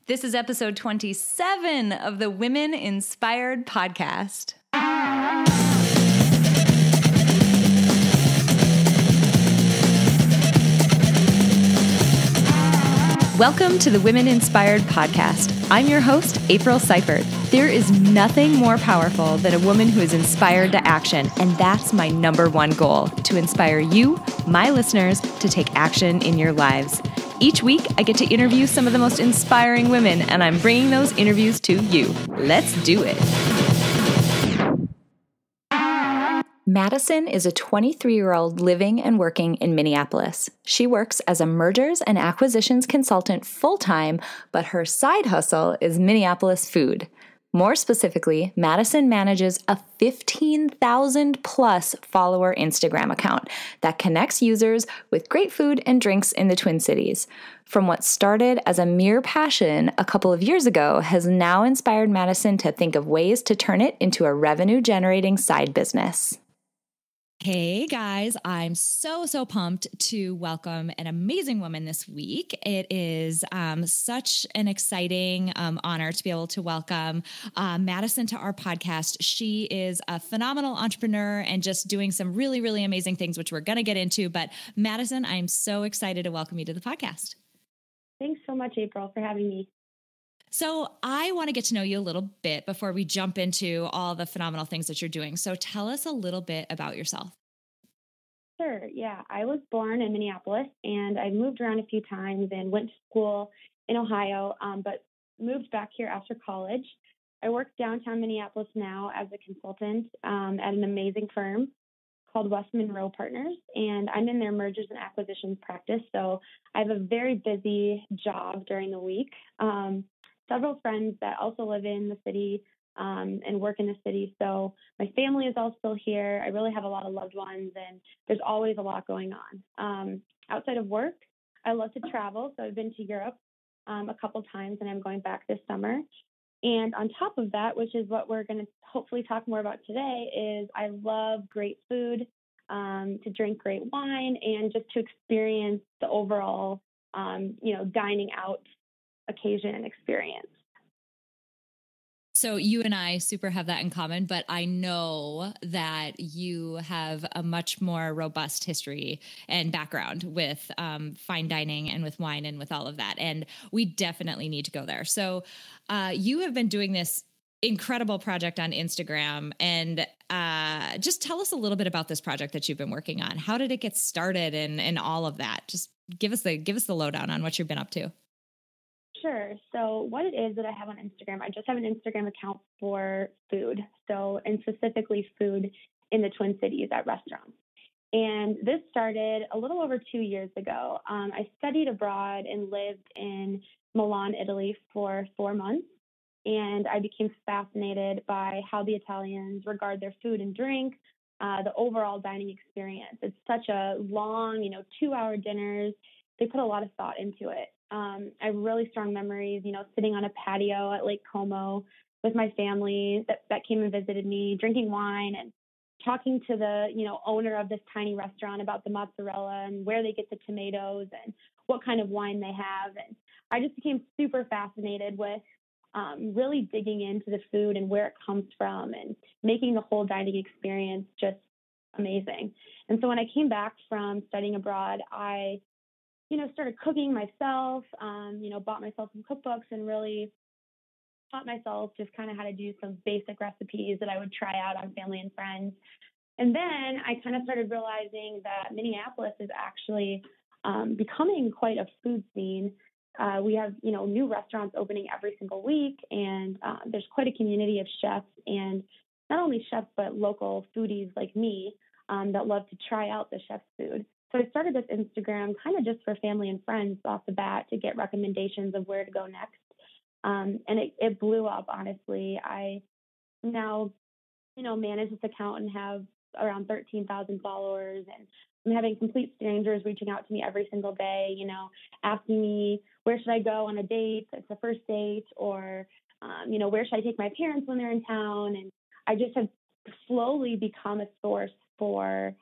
This is episode 27 of the Women Inspired Podcast. Welcome to the Women Inspired Podcast. I'm your host, April Seifert. There is nothing more powerful than a woman who is inspired to action, and that's my number one goal, to inspire you, my listeners, to take action in your lives. Each week, I get to interview some of the most inspiring women, and I'm bringing those interviews to you. Let's do it. Madison is a 23-year-old living and working in Minneapolis. She works as a mergers and acquisitions consultant full-time, but her side hustle is Minneapolis food. More specifically, Madison manages a 15,000 plus follower Instagram account that connects users with great food and drinks in the Twin Cities. From what started as a mere passion a couple of years ago has now inspired Madison to think of ways to turn it into a revenue-generating side business. Hey guys, I'm so pumped to welcome an amazing woman this week. It is such an exciting honor to be able to welcome Madison to our podcast. She is a phenomenal entrepreneur and just doing some really amazing things, which we're going to get into. But Madison, I'm so excited to welcome you to the podcast. Thanks so much, April, for having me. So I want to get to know you a little bit before we jump into all the phenomenal things that you're doing. So tell us a little bit about yourself. Sure. Yeah. I was born in Minneapolis and I moved around a few times and went to school in Ohio, but moved back here after college. I work downtown Minneapolis now as a consultant at an amazing firm called West Monroe Partners, and I'm in their mergers and acquisitions practice. So I have a very busy job during the week. Several friends that also live in the city and work in the city. So my family is all still here. I really have a lot of loved ones, and there's always a lot going on. Outside of work, I love to travel. So I've been to Europe a couple times, and I'm going back this summer. And on top of that, which is what we're going to hopefully talk more about today, is I love great food, to drink great wine, and just to experience the overall, dining out occasion and experience. So you and I super have that in common, but I know that you have a much more robust history and background with fine dining and with wine and with all of that. And we definitely need to go there. So you have been doing this incredible project on Instagram, and just tell us a little bit about this project that you've been working on. How did it get started and all of that? Just give us the lowdown on what you've been up to. Sure. So what it is that I have on Instagram, I just have an Instagram account for food. So, and specifically food in the Twin Cities at restaurants. And this started a little over 2 years ago. I studied abroad and lived in Milan, Italy for 4 months. And I became fascinated by how the Italians regard their food and drink, the overall dining experience. It's such a long, 2-hour dinners. They put a lot of thought into it. I have really strong memories, sitting on a patio at Lake Como with my family that came and visited me, drinking wine and talking to the, owner of this tiny restaurant about the mozzarella and where they get the tomatoes and what kind of wine they have. And I just became super fascinated with really digging into the food and where it comes from and making the whole dining experience just amazing. And so when I came back from studying abroad, I started cooking myself, bought myself some cookbooks and really taught myself just kind of how to do some basic recipes that I would try out on family and friends. And then I kind of started realizing that Minneapolis is actually becoming quite a food scene. We have, new restaurants opening every single week, and there's quite a community of chefs, and not only chefs, but local foodies like me that love to try out the chef's food. So I started this Instagram kind of just for family and friends off the bat to get recommendations of where to go next. And it blew up, honestly. I now, manage this account and have around 13,000 followers. And I'm having complete strangers reaching out to me every single day, asking me, where should I go on a date? It's a first date, or, where should I take my parents when they're in town? And I just have slowly become a source for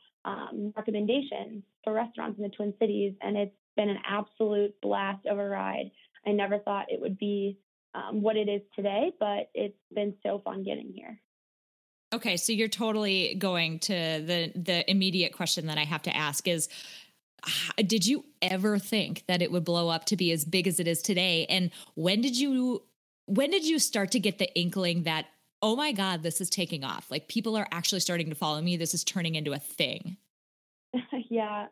recommendations for restaurants in the Twin Cities, and it's been an absolute blast of a ride. I never thought it would be what it is today, but it's been so fun getting here. Okay, so you're totally going to the immediate question that I have to ask is, did you ever think that it would blow up to be as big as it is today? And when did you start to get the inkling that, oh my God, this is taking off? Like, people are actually starting to follow me. This is turning into a thing. Yeah,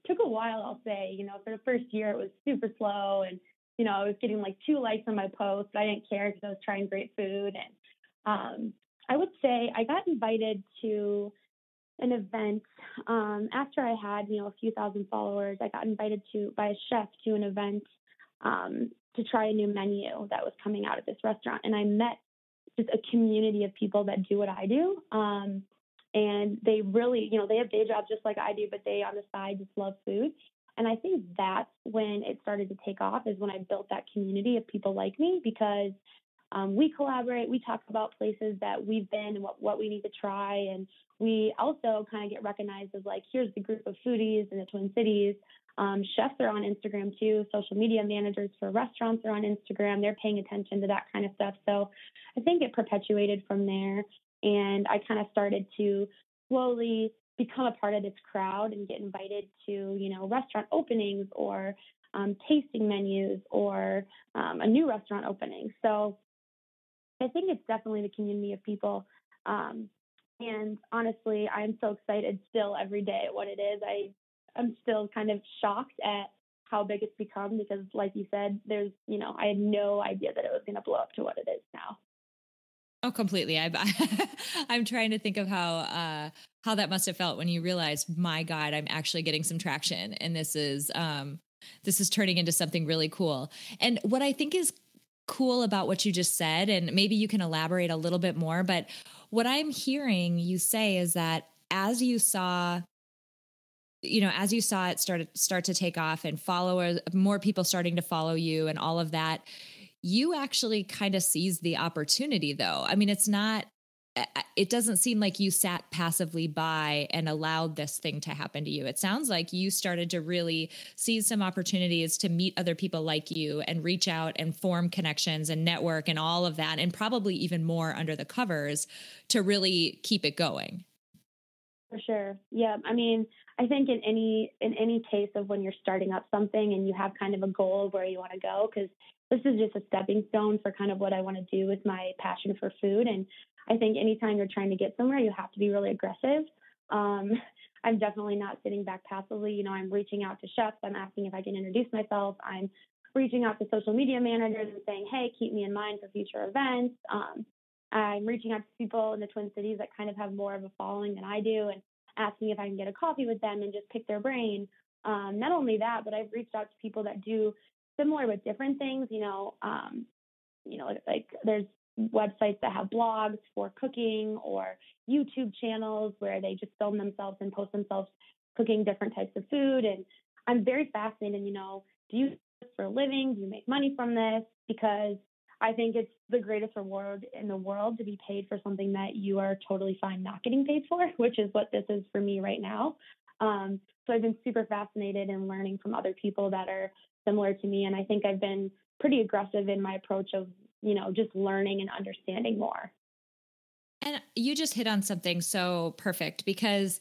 took a while, I'll say. For the first year, it was super slow, and I was getting like 2 likes on my post, but I didn't care because I was trying great food. And I would say I got invited to an event after I had a few thousand followers. I got invited by a chef to an event to try a new menu that was coming out at this restaurant, and I met just a community of people that do what I do. And they really, they have day jobs just like I do, but they on the side just love food. And I think that's when it started to take off, is when I built that community of people like me, because we collaborate, we talk about places that we've been and what we need to try. And we also kind of get recognized as like, here's the group of foodies in the Twin Cities. Chefs are on Instagram too. Social media managers for restaurants are on Instagram. They're paying attention to that kind of stuff. So I think it perpetuated from there. And I kind of started to slowly become a part of this crowd and get invited to, restaurant openings or tasting menus or a new restaurant opening. So I think it's definitely the community of people. And honestly, I'm so excited still every day at what it is. I'm still kind of shocked at how big it's become, because like you said, I had no idea that it was going to blow up to what it is now. Oh, completely. I'm trying to think of how that must have felt when you realized, my God, I'm actually getting some traction, and this is turning into something really cool. And what I think is cool about what you just said, and maybe you can elaborate a little bit more, but what I'm hearing you say is that as you saw it start to take off, and more people starting to follow you and all of that, you actually kind of seized the opportunity, though. I mean, it doesn't seem like you sat passively by and allowed this thing to happen to you. It sounds like you started to really seize some opportunities to meet other people like you and reach out and form connections and network and all of that, and probably even more under the covers to really keep it going. For sure. Yeah. I mean, I think in any case of when you're starting up something and you have kind of a goal of where you want to go, because this is just a stepping stone for kind of what I want to do with my passion for food. And I think anytime you're trying to get somewhere, you have to be really aggressive. I'm definitely not sitting back passively. I'm reaching out to chefs. I'm asking if I can introduce myself. I'm reaching out to social media managers and saying, hey, keep me in mind for future events. I'm reaching out to people in the Twin Cities that kind of have more of a following than I do, and asking if I can get a coffee with them and just pick their brain. Not only that, but I've reached out to people that do similar but different things. Like there's websites that have blogs for cooking, or YouTube channels where they just film themselves and post themselves cooking different types of food. And I'm very fascinated, do you do this for a living? Do you make money from this? Because I think it's the greatest reward in the world to be paid for something that you are totally fine not getting paid for, which is what this is for me right now. So I've been super fascinated in learning from other people that are similar to me. And I think I've been pretty aggressive in my approach of, just learning and understanding more. And you just hit on something so perfect, because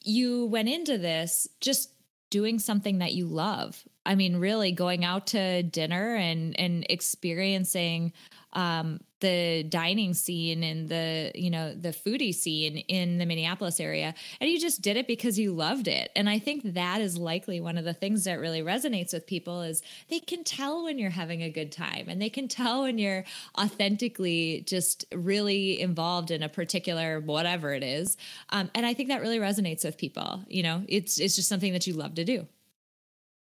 you went into this just doing something that you love. I mean, really going out to dinner and experiencing the dining scene and the foodie scene in the Minneapolis area. And you just did it because you loved it. And I think that is likely one of the things that really resonates with people, is they can tell when you're having a good time, and they can tell when you're authentically just really involved in a particular whatever it is. And I think that really resonates with people. It's just something that you love to do.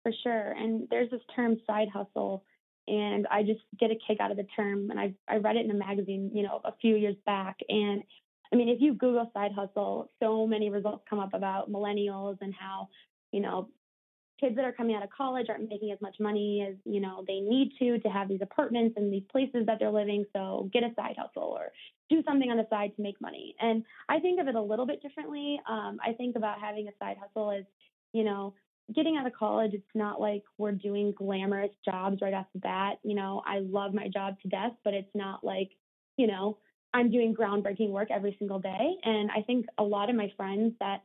For sure. And there's this term, side hustle, and I just get a kick out of the term. And I read it in a magazine, a few years back. And I mean, if you Google side hustle, so many results come up about millennials and how, kids that are coming out of college aren't making as much money as, they need to have these apartments and these places that they're living. So get a side hustle or do something on the side to make money. And I think of it a little bit differently. I think about having a side hustle as, getting out of college, it's not like we're doing glamorous jobs right off the bat. I love my job to death, but it's not like, I'm doing groundbreaking work every single day. And I think a lot of my friends that,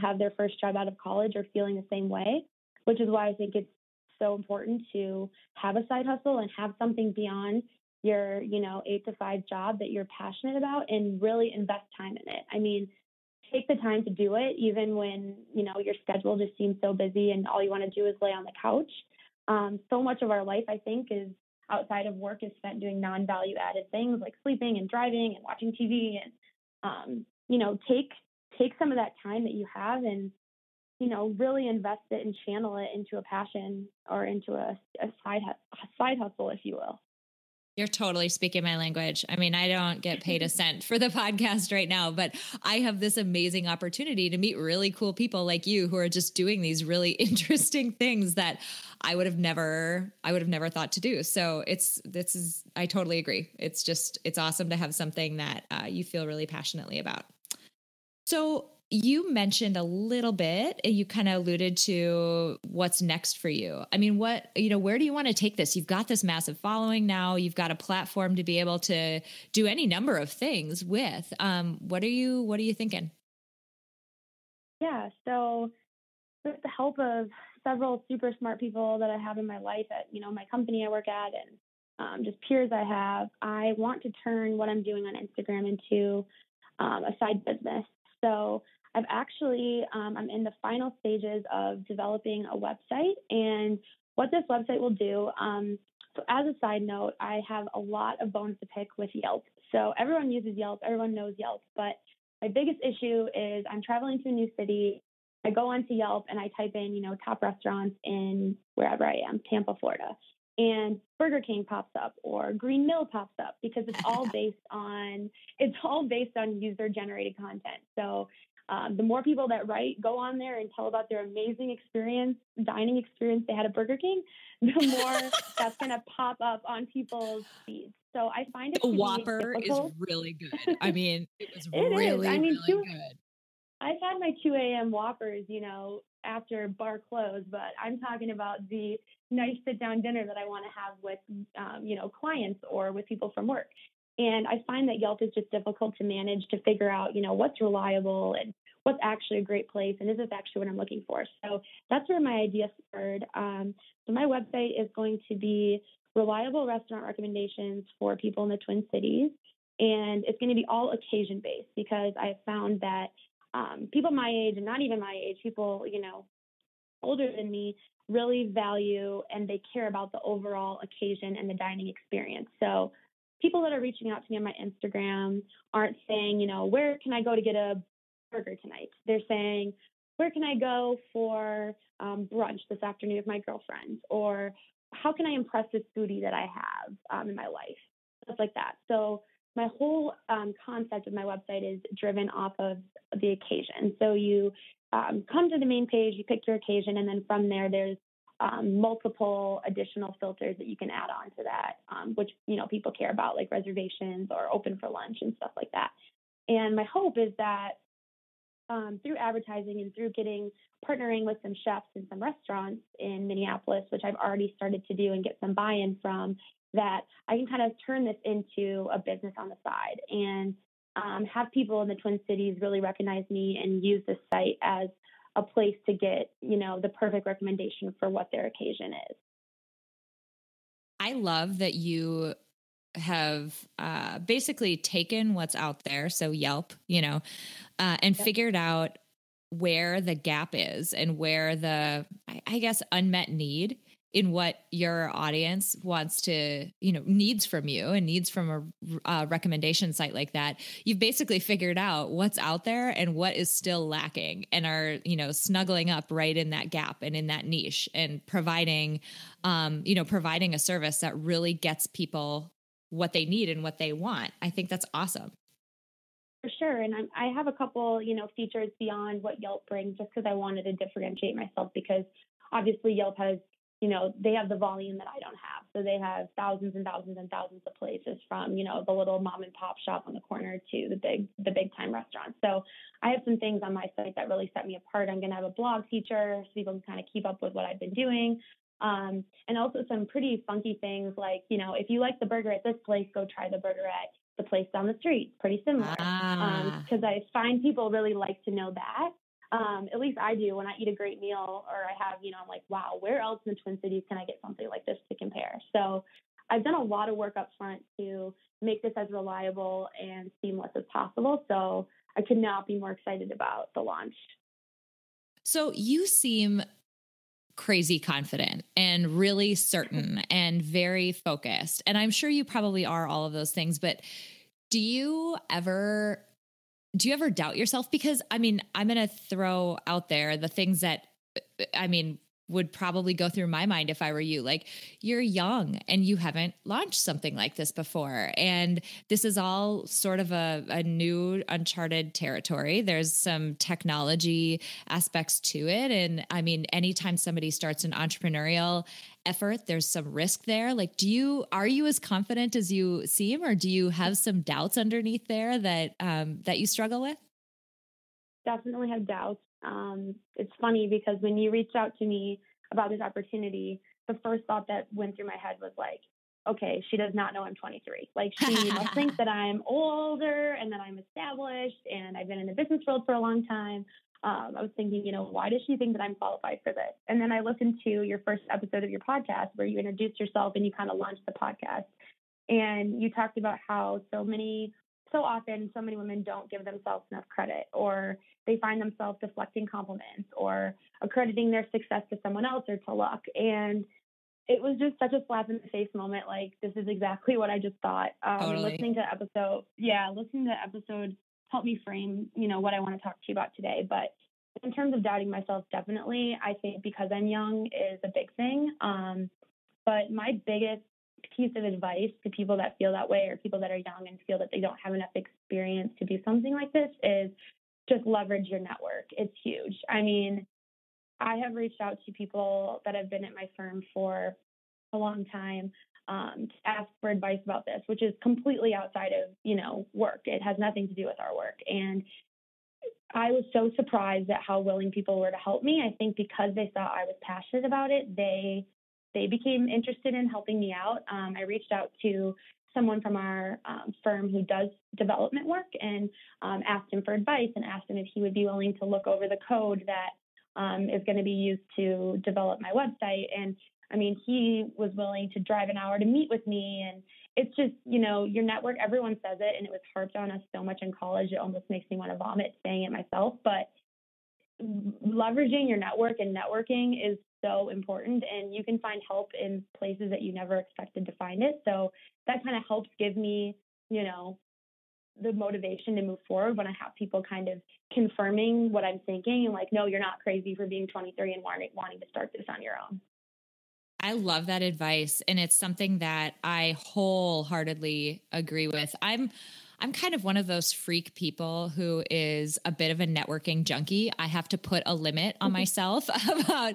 have their first job out of college are feeling the same way, which is why I think it's so important to have a side hustle and have something beyond your, 8 to 5 job that you're passionate about and really invest time in it. I mean, take the time to do it, even when, your schedule just seems so busy and all you want to do is lay on the couch. So much of our life, I think, is outside of work is spent doing non-value added things like sleeping and driving and watching TV. And, take some of that time that you have and, really invest it and channel it into a passion or into a side hustle, if you will. You're totally speaking my language. I mean, I don't get paid a cent for the podcast right now, but I have this amazing opportunity to meet really cool people like you who are just doing these really interesting things that I would have never thought to do. So I totally agree. It's awesome to have something that you feel really passionately about. So you mentioned a little bit, you kind of alluded to what's next for you. I mean, where do you want to take this? You've got this massive following now. You've got a platform to be able to do any number of things with. What are you thinking? Yeah. So with the help of several super smart people that I have in my life at, my company I work at and just peers I have, I want to turn what I'm doing on Instagram into a side business. So I've actually, I'm in the final stages of developing a website, and what this website will do, so as a side note, I have a lot of bones to pick with Yelp. So everyone uses Yelp, everyone knows Yelp, but my biggest issue is I'm traveling to a new city. I go onto Yelp and I type in, top restaurants in wherever I am, Tampa, Florida, and Burger King pops up or Green Mill pops up because it's all based on user generated content. So the more people that go on there and tell about their amazing dining experience they had at Burger King, the more that's going to pop up on people's feeds. So I find it the Whopper is really good. I mean, it was really good. I've had my 2 a.m. Whoppers, after bar close, but I'm talking about the nice sit down dinner that I want to have with, clients or with people from work. And I find that Yelp is just difficult to manage to figure out, what's reliable and what's actually a great place. And is this actually what I'm looking for? So that's where my idea spurred. So my website is going to be reliable restaurant recommendations for people in the Twin Cities. And it's going to be all occasion based because I have found that people my age and not even my age, people, older than me really value and they care about the overall occasion and the dining experience. So people that are reaching out to me on my Instagram aren't saying, where can I go to get a burger tonight? They're saying, where can I go for brunch this afternoon with my girlfriends? Or how can I impress this foodie that I have in my life? Stuff like that. So my whole concept of my website is driven off of the occasion. So you come to the main page, you pick your occasion, and then from there, there's multiple additional filters that you can add on to that, which, people care about, like reservations or open for lunch and stuff like that. And my hope is that through advertising and through partnering with some chefs and some restaurants in Minneapolis, which I've already started to do and get some buy-in from, that I can kind of turn this into a business on the side and have people in the Twin Cities really recognize me and use this site as a place to get, the perfect recommendation for what their occasion is. I love that you have basically taken what's out there, so Yelp, and figured out where the gap is and where the, I guess, unmet need in what your audience wants to, needs from you and needs from a recommendation site like that. You've basically figured out what's out there and what is still lacking and are, snuggling up right in that gap and in that niche and providing a service that really gets people what they need and what they want. I think that's awesome. For sure. And I have a couple, features beyond what Yelp brings just because I wanted to differentiate myself because obviously Yelp has they have the volume that I don't have. So they have thousands and thousands and thousands of places from, the little mom and pop shop on the corner to the big time restaurants. So I have some things on my site that really set me apart. I'm going to have a blog feature so people can kind of keep up with what I've been doing. And also some pretty funky things like, if you like the burger at this place, go try the burger at the place down the street. Pretty similar. Because I find people really like to know that. At least I do when I eat a great meal or I have, I'm like, wow, where else in the Twin Cities can I get something like this to compare? So I've done a lot of work up front to make this as reliable and seamless as possible. So I could not be more excited about the launch. So you seem crazy confident and really certain and very focused. And I'm sure you probably are all of those things, but do you ever doubt yourself? Because I'm going to throw out there the things that, would probably go through my mind if I were you. Like, you're young and you haven't launched something like this before. And this is all sort of a new uncharted territory. There's some technology aspects to it. And anytime somebody starts an entrepreneurial effort, there's some risk there. Like, are you as confident as you seem, or do you have some doubts underneath there that you struggle with? Definitely have doubts. It's funny because when you reached out to me about this opportunity, the first thought that went through my head was like, okay, she does not know I'm 23. Like, she must think that I'm older and that I'm established and I've been in the business world for a long time. I was thinking, why does she think that I'm qualified for this? And then I listened to your first episode of your podcast where you introduced yourself and you kind of launched the podcast. And you talked about how so often so many women don't give themselves enough credit, or they find themselves deflecting compliments or accrediting their success to someone else or to luck. And it was just such a slap in the face moment. Like, this is exactly what I just thought. Totally. Listening to the episode helped me frame, what I want to talk to you about today. But in terms of doubting myself, definitely, I think because I'm young is a big thing. But my biggest piece of advice to people that feel that way, or people that are young and feel that they don't have enough experience to do something like this, is just leverage your network. It's huge. I have reached out to people that have been at my firm for a long time to ask for advice about this, which is completely outside of, work. It has nothing to do with our work. And I was so surprised at how willing people were to help me. I think because they saw I was passionate about it, they became interested in helping me out. I reached out to someone from our firm who does development work and asked him for advice and asked him if he would be willing to look over the code that is going to be used to develop my website. And he was willing to drive an hour to meet with me. And it's just, your network, everyone says it, and it was harped on us so much in college, it almost makes me want to vomit saying it myself. But leveraging your network and networking is so important, and you can find help in places that you never expected to find it. So that kind of helps give me, the motivation to move forward when I have people kind of confirming what I'm thinking and like, no, you're not crazy for being 23 and wanting to start this on your own. I love that advice. And it's something that I wholeheartedly agree with. I'm kind of one of those freak people who is a bit of a networking junkie. I have to put a limit on myself about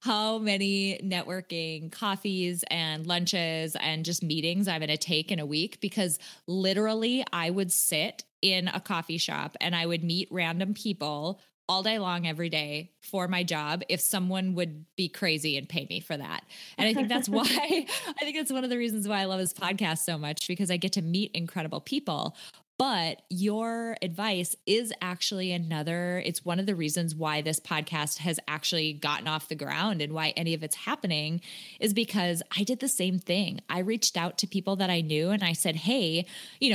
how many networking coffees and lunches and just meetings I'm going to take in a week, because literally I would sit in a coffee shop and I would meet random people all day long, every day for my job, if someone would be crazy and pay me for that. And I think that's why, I think that's one of the reasons why I love this podcast so much, because I get to meet incredible people. But your advice is actually it's one of the reasons why this podcast has actually gotten off the ground and why any of it's happening is because I did the same thing. I reached out to people that I knew and I said, hey,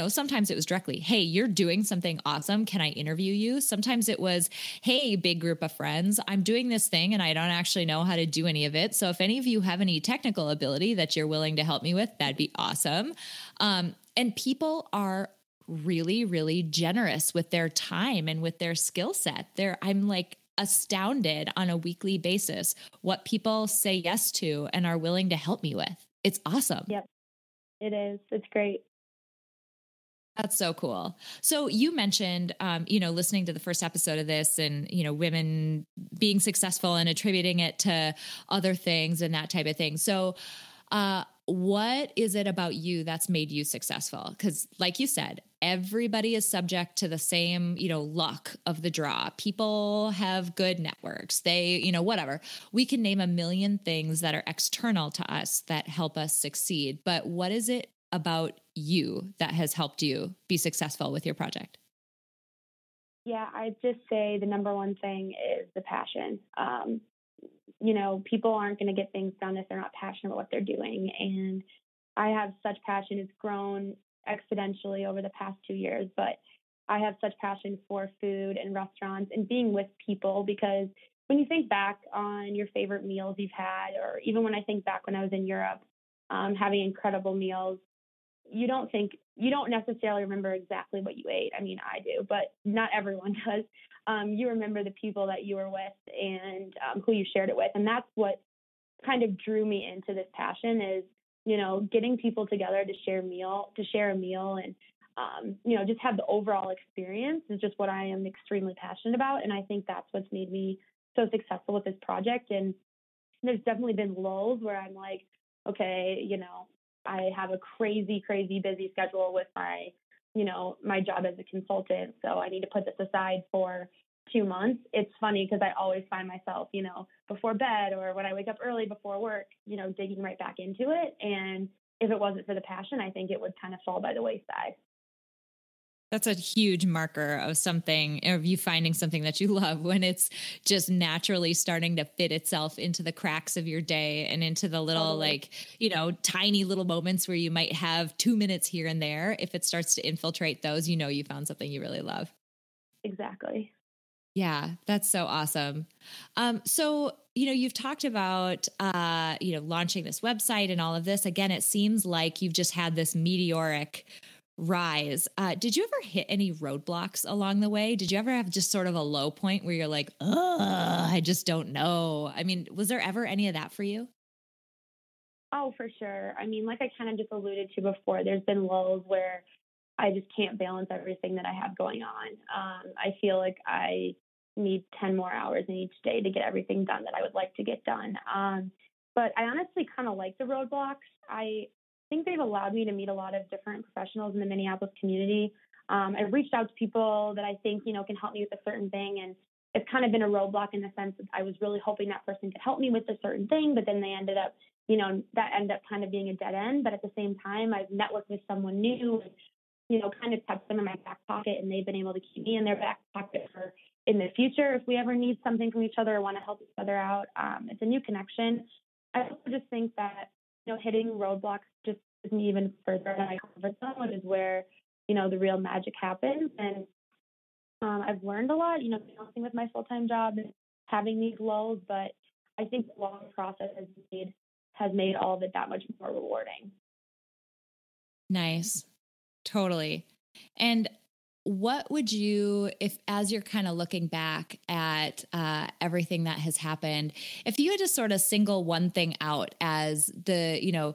sometimes it was directly, hey, you're doing something awesome. Can I interview you? Sometimes it was, hey, big group of friends, I'm doing this thing and I don't actually know how to do any of it. So if any of you have any technical ability that you're willing to help me with, that'd be awesome. And people are really, really generous with their time and with their skill set. I'm like astounded on a weekly basis what people say yes to and are willing to help me with. It's awesome. Yep, it is. It's great. That's so cool. So you mentioned, listening to the first episode of this and, women being successful and attributing it to other things and that type of thing. So, what is it about you that's made you successful? Because like you said, everybody is subject to the same, luck of the draw. People have good networks. They, whatever. We can name a million things that are external to us that help us succeed. But what is it about you that has helped you be successful with your project? Yeah, I'd just say the number one thing is the passion. People aren't going to get things done if they're not passionate about what they're doing. And I have such passion. It's grown exponentially over the past 2 years, but I have such passion for food and restaurants and being with people, because when you think back on your favorite meals you've had, or even when I think back when I was in Europe, having incredible meals, you don't necessarily remember exactly what you ate. I mean, I do, but not everyone does. You remember the people that you were with and who you shared it with. And that's what kind of drew me into this passion is, getting people together to share a meal and, just have the overall experience is just what I am extremely passionate about. And I think that's what's made me so successful with this project. And there's definitely been lulls where I'm like, okay, I have a crazy, crazy busy schedule with my job as a consultant. So I need to put this aside for 2 months. It's funny because I always find myself, before bed or when I wake up early before work, digging right back into it. And if it wasn't for the passion, I think it would kind of fall by the wayside. That's a huge marker of something, of you finding something that you love, when it's just naturally starting to fit itself into the cracks of your day and into the little, tiny little moments where you might have 2 minutes here and there. If it starts to infiltrate those, you found something you really love. Exactly. Yeah, that's so awesome. So, you've talked about, launching this website and all of this. Again, it seems like you've just had this meteoric rise. Did you ever hit any roadblocks along the way? Did you ever have just sort of a low point where you're like, I just don't know? I mean, was there ever any of that for you? Oh, for sure. I mean, like I kind of just alluded to before, there's been lulls where I just can't balance everything that I have going on. I feel like I need 10 more hours in each day to get everything done that I would like to get done. But I honestly kind of like the roadblocks. I think they've allowed me to meet a lot of different professionals in the Minneapolis community. I've reached out to people that I think, can help me with a certain thing. And it's kind of been a roadblock in the sense that I was really hoping that person could help me with a certain thing, but then they ended up, that ended up kind of being a dead end. But at the same time, I've networked with someone new and, kind of kept them in my back pocket, and they've been able to keep me in their back pocket for in the future if we ever need something from each other or want to help each other out. It's a new connection. I also just think that, hitting roadblocks just takes me even further than my comfort zone, which is where, the real magic happens. And I've learned a lot, balancing with my full-time job and having these lulls, but I think the long process has made all of it that much more rewarding. Nice. Totally. And what would you, if as you're kind of looking back at everything that has happened, if you had to sort of single one thing out as the,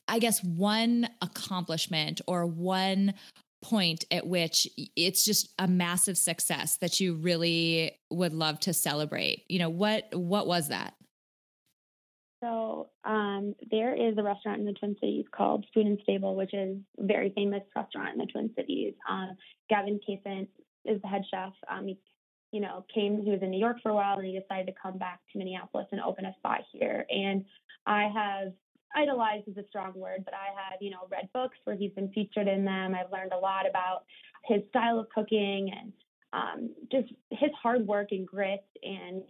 I guess one accomplishment or one point at which it's just a massive success that you really would love to celebrate, what was that? So there is a restaurant in the Twin Cities called Spoon and Stable, which is a very famous restaurant in the Twin Cities. Gavin Kaysen is the head chef. He was in New York for a while, and he decided to come back to Minneapolis and open a spot here. And I have idolized is a strong word, but I have, read books where he's been featured in them. I've learned a lot about his style of cooking and just his hard work and grit, and,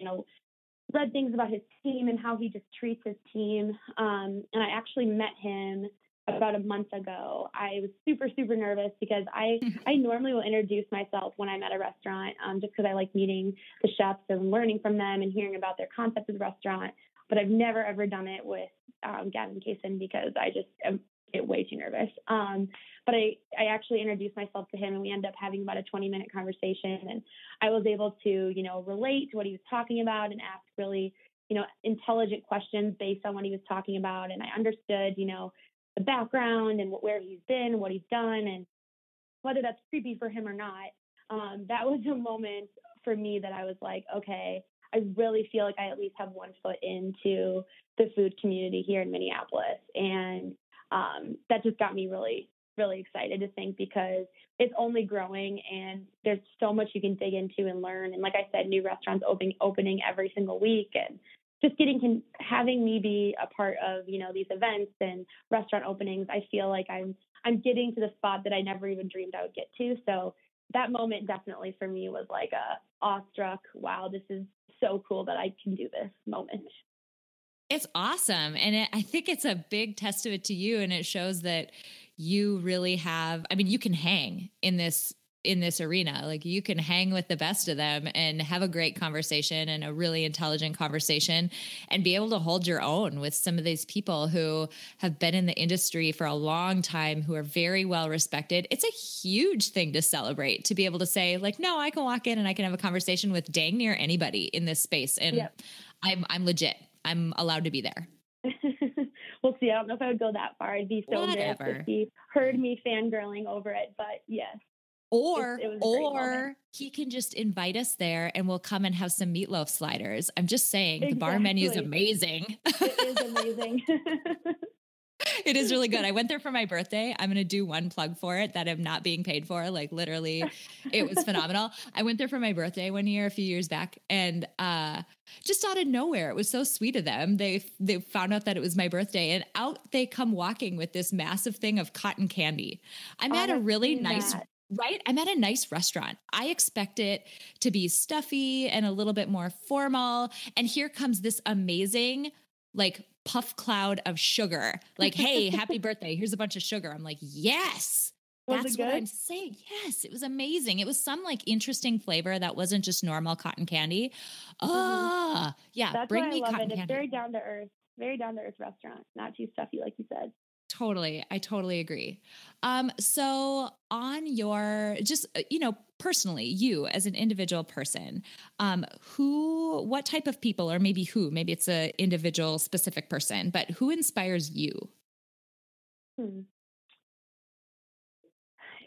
read things about his team and how he just treats his team. And I actually met him about a month ago. I was super, super nervous because I normally will introduce myself when I'm at a restaurant, just because I like meeting the chefs and learning from them and hearing about their concept of the restaurant. But I've never, ever done it with Gavin Kaysen because I just get way too nervous. But I actually introduced myself to him, and we ended up having about a 20-minute conversation. And I was able to, relate to what he was talking about and ask really, intelligent questions based on what he was talking about. And I understood, the background and where he's been, what he's done. And whether that's creepy for him or not, that was a moment for me that I was like, okay, I really feel like I at least have one foot into the food community here in Minneapolis. And that just got me really, really excited to think, because it's only growing and there's so much you can dig into and learn. And like I said, new restaurants opening every single week, and just having me be a part of, these events and restaurant openings. I feel like I'm getting to the spot that I never even dreamed I would get to. So that moment definitely for me was like a awestruck, wow, this is so cool that I can do this moment. It's awesome. And I think it's a big testament to you. And it shows that you really have, I mean, you can hang in this arena. Like, you can hang with the best of them and have a great conversation and a really intelligent conversation, and be able to hold your own with some of these people who have been in the industry for a long time, who are very well respected. It's a huge thing to celebrate, to be able to say, like, no, I can walk in and I can have a conversation with dang near anybody in this space. And yep. I'm legit. I'm allowed to be there. We'll see. I don't know if I would go that far. I'd be so embarrassed if he heard me fangirling over it, but yes. Or he can just invite us there and we'll come and have some meatloaf sliders. I'm just saying, the bar menu is amazing. It is amazing. It is really good. I went there for my birthday. I'm going to do one plug for it that I'm not being paid for. Like, literally, it was phenomenal. I went there for my birthday one year, a few years back, and just out of nowhere, it was so sweet of them. They found out that it was my birthday, and out they come walking with this massive thing of cotton candy. I'm at a really nice... Right? I'm at a nice restaurant. I expect it to be stuffy and a little bit more formal. And here comes this amazing, like, puff cloud of sugar. Like, hey, happy birthday. Here's a bunch of sugar. I'm like, yes, that's what I'm saying. Yes, it was amazing. It was some like interesting flavor that wasn't just normal cotton candy. Yeah. That's bring me why I love cotton it. candy. It's very down to earth restaurant. Not too stuffy, like you said. Totally. I totally agree. So on your, just, personally, you as an individual person, what type of people, or maybe it's an individual specific person, but who inspires you?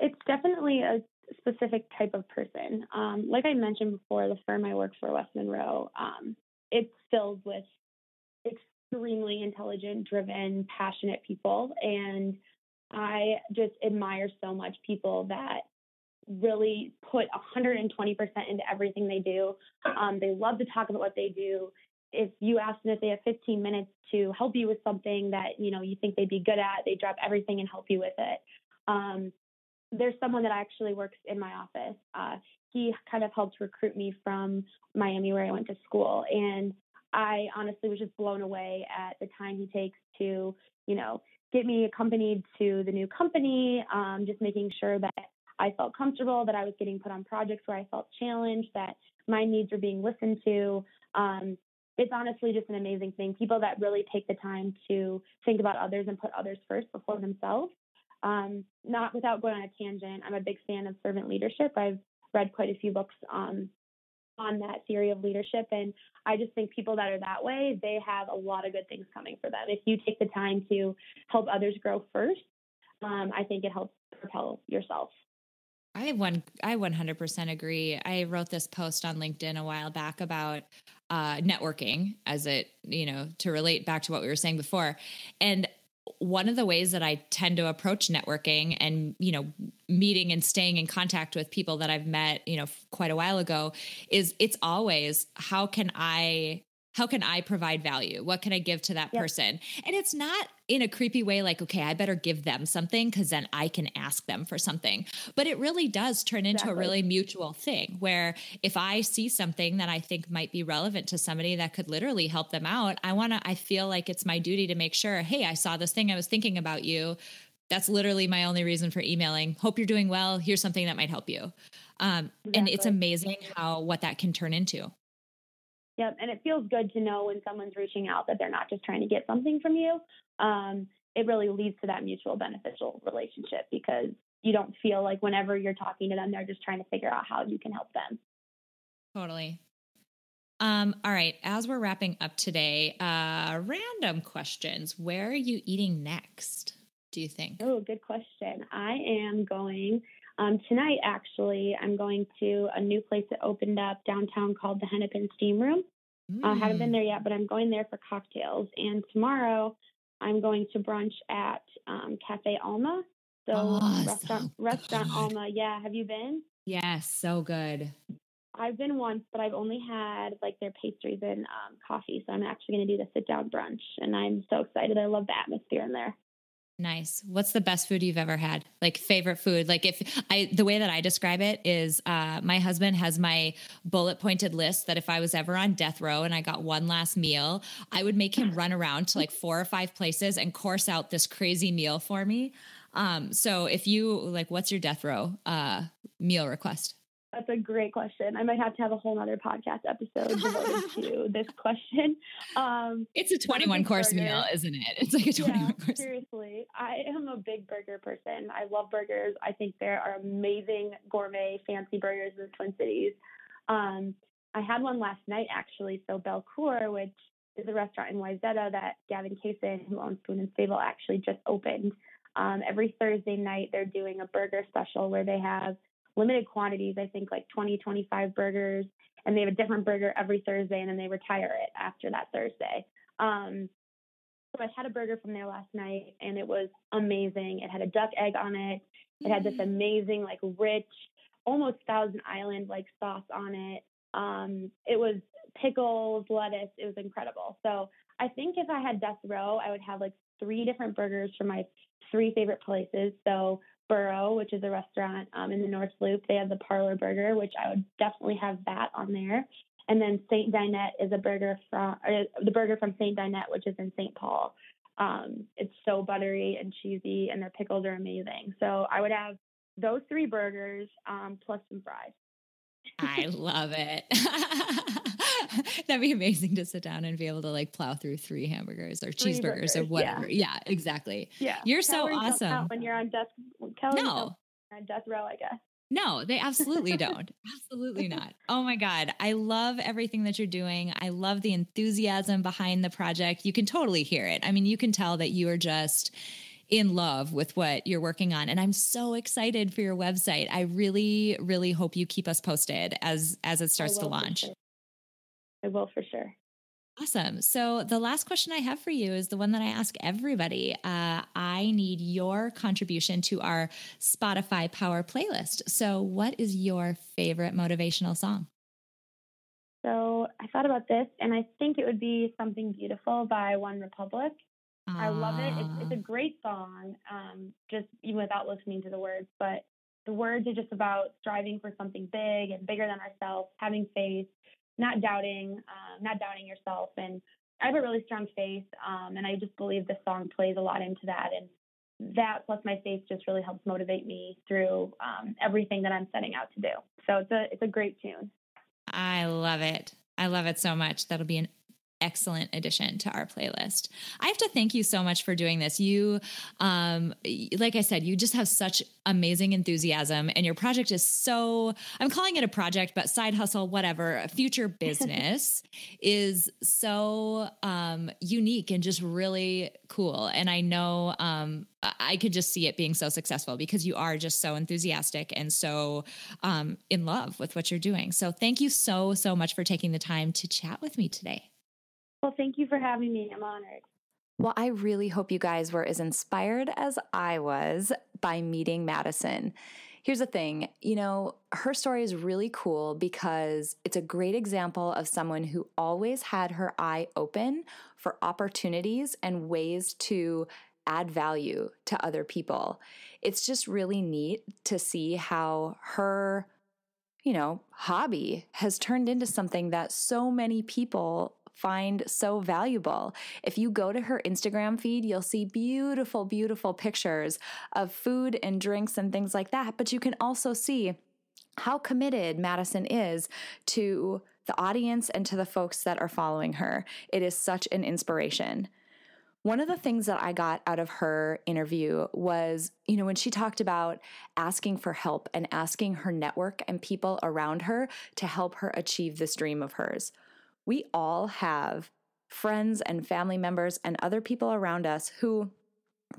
It's definitely a specific type of person. Like I mentioned before, the firm I work for, West Monroe, it's filled with extremely intelligent, driven, passionate people. And I just admire so much people that really put 120% into everything they do. They love to talk about what they do. If you ask them if they have 15 minutes to help you with something that, you think they'd be good at, they drop everything and help you with it. There's someone that actually works in my office. He kind of helped recruit me from Miami, where I went to school. And I honestly was just blown away at the time he takes to, get me accompanied to the new company, just making sure that I felt comfortable, that I was getting put on projects where I felt challenged, that my needs were being listened to. It's honestly just an amazing thing. People that really take the time to think about others and put others first before themselves. Not without going on a tangent, I'm a big fan of servant leadership. I've read quite a few books on that theory of leadership. And I just think people that are that way, they have a lot of good things coming for them. If you take the time to help others grow first, I think it helps propel yourself. I 100% agree. I wrote this post on LinkedIn a while back about networking, as it, to relate back to what we were saying before. And one of the ways that I tend to approach networking and, meeting and staying in contact with people that I've met, quite a while ago, is it's always, how can I provide value? What can I give to that person? And it's not in a creepy way, like, okay, I better give them something because then I can ask them for something. But it really does turn into a really mutual thing, where if I see something that I think might be relevant to somebody that could literally help them out, I feel like it's my duty to make sure, hey, I saw this thing, I was thinking about you. That's literally my only reason for emailing. Hope you're doing well. Here's something that might help you. And it's amazing what that can turn into. Yep. And it feels good to know when someone's reaching out that they're not just trying to get something from you. It really leads to that mutual beneficial relationship, because you don't feel like whenever you're talking to them, they're just trying to figure out how you can help them. Totally. All right. As we're wrapping up today, random questions. Where are you eating next, do you think? Oh, good question. I am going Tonight, actually, I'm going to a new place that opened up downtown called the Hennepin Steam Room. I haven't been there yet, but I'm going there for cocktails. And tomorrow, I'm going to brunch at Cafe Alma. So restaurant Alma. Yeah, have you been? Yes, so good. I've been once, but I've only had like their pastries and coffee. So I'm actually going to do the sit down brunch, and I'm so excited. I love the atmosphere in there. Nice. What's the best food you've ever had? Like favorite food? Like the way that I describe it is, my husband has my bullet pointed list that if I was ever on death row and I got one last meal, I would make him run around to like 4 or 5 places and course out this crazy meal for me. So if you like, what's your death row, meal request? That's a great question. I might have to have a whole nother podcast episode devoted to this question. It's a 21 course meal, isn't it? It's like a 21 course. Seriously. I am a big burger person. I love burgers. I think there are amazing gourmet, fancy burgers in the Twin Cities. I had one last night, actually. So Belcour, which is a restaurant in Wayzata that Gavin Kaysen, who owns Spoon and Stable, actually just opened. Every Thursday night, they're doing a burger special where they have limited quantities, I think like 20, 25 burgers, and they have a different burger every Thursday, and then they retire it after that Thursday. So I had a burger from there last night, and it was amazing. It had a duck egg on it. It had this amazing, like rich, almost Thousand Island like sauce on it. It was pickles, lettuce. It was incredible. So I think if I had death row, I would have like 3 different burgers from my 3 favorite places. So Burrow, which is a restaurant in the North Loop, they have the Parlor Burger, which I would definitely have that on there. And then Saint Dinette is the burger from Saint Dinette, which is in St. Paul. It's so buttery and cheesy, and their pickles are amazing. So I would have those 3 burgers plus some fries. I love it. That'd be amazing to sit down and be able to like plow through 3 hamburgers or cheeseburgers or whatever. Yeah, exactly. Yeah. You're so awesome. When you're on death row, I guess. No, they absolutely don't. Absolutely not. Oh my God. I love everything that you're doing. I love the enthusiasm behind the project. You can totally hear it. I mean, you can tell that you are just in love with what you're working on. And I'm so excited for your website. I really, really hope you keep us posted as it starts to launch. I will for sure. Awesome. So the last question I have for you is the one that I ask everybody. I need your contribution to our Spotify Power playlist. So what is your favorite motivational song? So I thought about this, and I think it would be Something Beautiful by One Republic. I love it. It's a great song, just even without listening to the words. But the words are just about striving for something big and bigger than ourselves, having faith, not doubting yourself. And I have a really strong faith, and I just believe this song plays a lot into that. And that plus my faith just really helps motivate me through everything that I'm setting out to do. So it's a great tune. I love it. I love it so much. That'll be an excellent addition to our playlist. I have to thank you so much for doing this. You, like I said, you just have such amazing enthusiasm, and your project is so, I'm calling it a project, but side hustle, whatever, a future business is so unique and just really cool. And I know I could just see it being so successful because you are just so enthusiastic and so in love with what you're doing. So thank you so, so much for taking the time to chat with me today. Well, thank you for having me. I'm honored. Well, I really hope you guys were as inspired as I was by meeting Madison. Here's the thing, her story is really cool because it's a great example of someone who always had her eye open for opportunities and ways to add value to other people. It's just really neat to see how her, hobby has turned into something that so many people find so valuable. If you go to her Instagram feed, you'll see beautiful, beautiful pictures of food and drinks and things like that. But you can also see how committed Madison is to the audience and to the folks that are following her. It is such an inspiration. One of the things that I got out of her interview was, when she talked about asking for help and asking her network and people around her to help her achieve this dream of hers. We all have friends and family members and other people around us who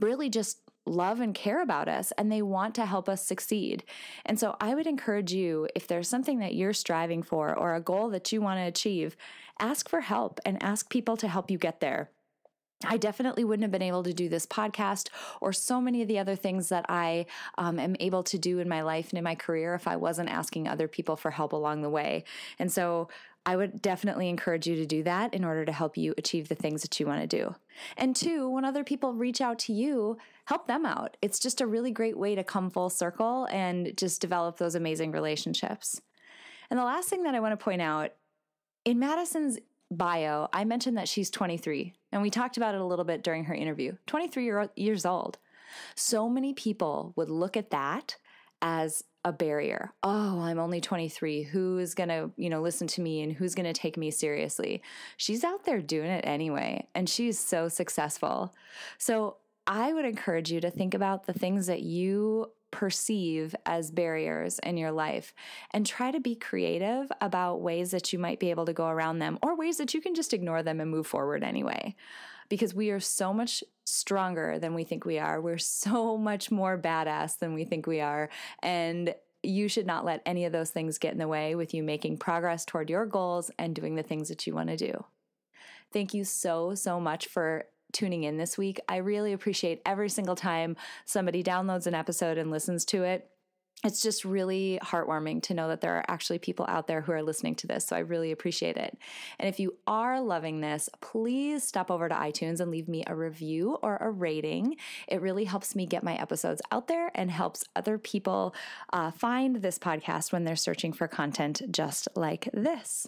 really just love and care about us, and they want to help us succeed. And so I would encourage you, if there's something that you're striving for or a goal that you want to achieve, ask for help and ask people to help you get there. I definitely wouldn't have been able to do this podcast or so many of the other things that I am able to do in my life and in my career if I wasn't asking other people for help along the way. And so I would definitely encourage you to do that in order to help you achieve the things that you want to do. And two, when other people reach out to you, help them out. It's just a really great way to come full circle and just develop those amazing relationships. And the last thing that I want to point out, in Madison's bio, I mentioned that she's 23, and we talked about it a little bit during her interview. 23 years old. So many people would look at that as a barrier. Oh, I'm only 23. Who's going to, listen to me and who's going to take me seriously? She's out there doing it anyway, and she's so successful. So I would encourage you to think about the things that you perceive as barriers in your life and try to be creative about ways that you might be able to go around them or ways that you can just ignore them and move forward anyway. Because we are so much stronger than we think we are. We're so much more badass than we think we are. And you should not let any of those things get in the way with you making progress toward your goals and doing the things that you want to do. Thank you so, so much for tuning in this week. I really appreciate every single time somebody downloads an episode and listens to it. It's just really heartwarming to know that there are actually people out there who are listening to this. So I really appreciate it. And if you are loving this, please stop over to iTunes and leave me a review or a rating. It really helps me get my episodes out there and helps other people find this podcast when they're searching for content just like this.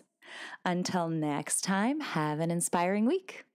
Until next time, have an inspiring week.